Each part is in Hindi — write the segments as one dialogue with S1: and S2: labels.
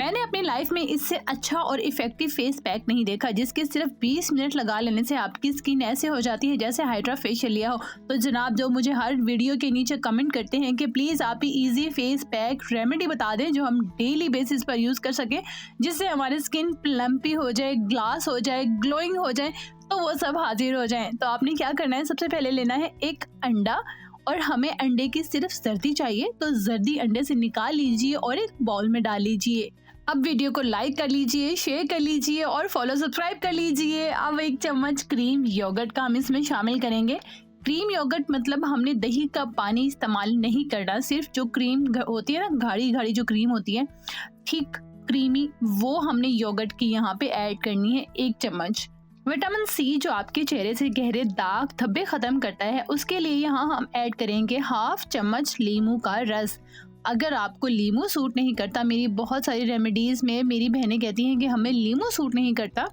S1: मैंने अपनी लाइफ में इससे अच्छा और इफेक्टिव फेस पैक नहीं देखा जिसके सिर्फ 20 मिनट लगा लेने से आपकी स्किन ऐसे हो जाती है जैसे हाइड्रा फेशियल लिया हो। तो जनाब जो मुझे हर वीडियो के नीचे कमेंट करते हैं कि प्लीज आप ही इजी फेस पैक रेमेडी बता दें जो हम डेली बेसिस पर यूज कर सके, जिससे हमारी स्किन प्लम्पी हो जाए, ग्लास हो जाए, ग्लोइंग हो जाए, तो वो सब हाजिर हो जाए। तो आपने क्या करना है, सबसे पहले लेना है एक अंडा और हमें अंडे की सिर्फ जर्दी चाहिए, तो जर्दी अंडे से निकाल लीजिए और एक बाउल में डाल लीजिए। अब वीडियो को लाइक कर लीजिए, शेयर कर लीजिए और फॉलो सब्सक्राइब कर लीजिए। अब 1 चम्मच क्रीम योगर्ट का हम इसमें शामिल करेंगे। क्रीम योगर्ट मतलब हमने दही का पानी इस्तेमाल नहीं करना, सिर्फ जो क्रीम होती है ना, गाढ़ी गाढ़ी जो क्रीम होती है, थिक क्रीमी, वो हमने योगर्ट की यहाँ पे ऐड करनी है 1 चम्मच। विटामिन सी जो आपके चेहरे से गहरे दाग धब्बे खत्म करता है, उसके लिए यहाँ हम ऐड करेंगे 1/2 चम्मच नींबू का रस। अगर आपको नींबू सूट नहीं करता, मेरी बहुत सारी रेमेडीज में मेरी बहनें कहती हैं कि हमें नींबू सूट नहीं करता,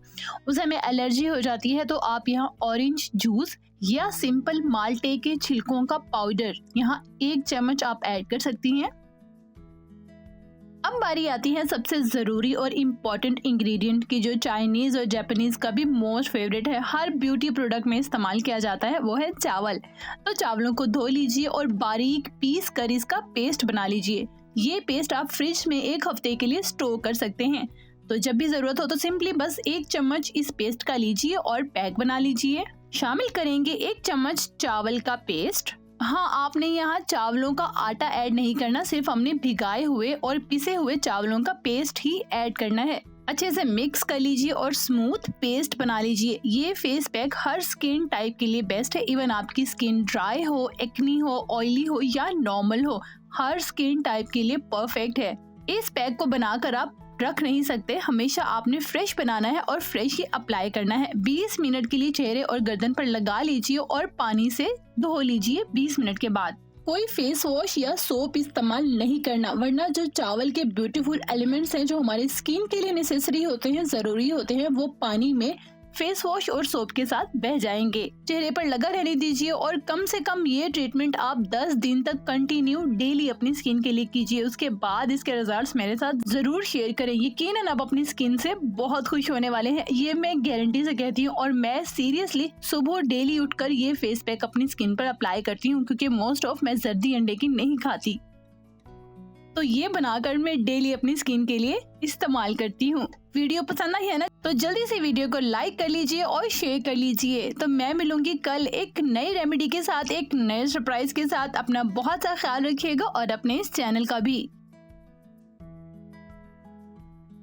S1: उसे हमें एलर्जी हो जाती है, तो आप यहाँ ऑरेंज जूस या सिंपल माल्टे के छिलकों का पाउडर यहाँ 1 चम्मच आप ऐड कर सकती हैं। अब बारी आती है सबसे ज़रूरी और इम्पॉर्टेंट इंग्रेडिएंट की, जो चाइनीज़ और जापानीज़ का भी मोस्ट फेवरेट है, हर ब्यूटी प्रोडक्ट में इस्तेमाल किया जाता है, वो है चावल। तो चावलों को धो लीजिए और बारीक पीस कर इसका पेस्ट बना लीजिए। ये पेस्ट आप फ्रिज में 1 हफ्ते के लिए स्टोर कर सकते हैं। तो जब भी ज़रूरत हो तो सिंपली बस 1 चम्मच इस पेस्ट का लीजिए और पैक बना लीजिए। शामिल करेंगे 1 चम्मच चावल का पेस्ट। हाँ, आपने यहाँ चावलों का आटा ऐड नहीं करना, सिर्फ हमने भिगाए हुए और पिसे हुए चावलों का पेस्ट ही ऐड करना है। अच्छे से मिक्स कर लीजिए और स्मूथ पेस्ट बना लीजिए। ये फेस पैक हर स्किन टाइप के लिए बेस्ट है। इवन आपकी स्किन ड्राई हो, एक्नी हो, ऑयली हो या नॉर्मल हो, हर स्किन टाइप के लिए परफेक्ट है। इस पैक को बनाकर आप रख नहीं सकते, हमेशा आपने फ्रेश बनाना है और फ्रेश ही अप्लाई करना है। 20 मिनट के लिए चेहरे और गर्दन पर लगा लीजिए और पानी से धो लीजिए 20 मिनट के बाद। कोई फेस वॉश या सोप इस्तेमाल नहीं करना, वरना जो चावल के ब्यूटीफुल एलिमेंट्स हैं जो हमारी स्किन के लिए नेसेसरी होते हैं, जरूरी होते हैं, वो पानी में फेस वॉश और सोप के साथ बह जाएंगे। चेहरे पर लगा रहने दीजिए और कम से कम ये ट्रीटमेंट आप 10 दिन तक कंटिन्यू डेली अपनी स्किन के लिए कीजिए। उसके बाद इसके रिजल्ट्स मेरे साथ जरूर शेयर करें। यकीनन आप अपनी स्किन से बहुत खुश होने वाले हैं, ये मैं गारंटी से कहती हूँ। और मैं सीरियसली सुबह डेली उठकर ये फेस पैक अपनी स्किन पर अप्लाई करती हूँ, क्योंकि मोस्ट ऑफ मैं जर्दी अंडे की नहीं खाती, तो ये बनाकर मैं डेली अपनी स्किन के लिए इस्तेमाल करती हूँ। वीडियो पसंद आई है ना, तो जल्दी से वीडियो को लाइक कर लीजिए और शेयर कर लीजिए। तो मैं मिलूंगी कल एक नई रेमेडी के साथ, एक नए सरप्राइज के साथ। अपना बहुत सा ख्याल रखिएगा और अपने इस चैनल का भी।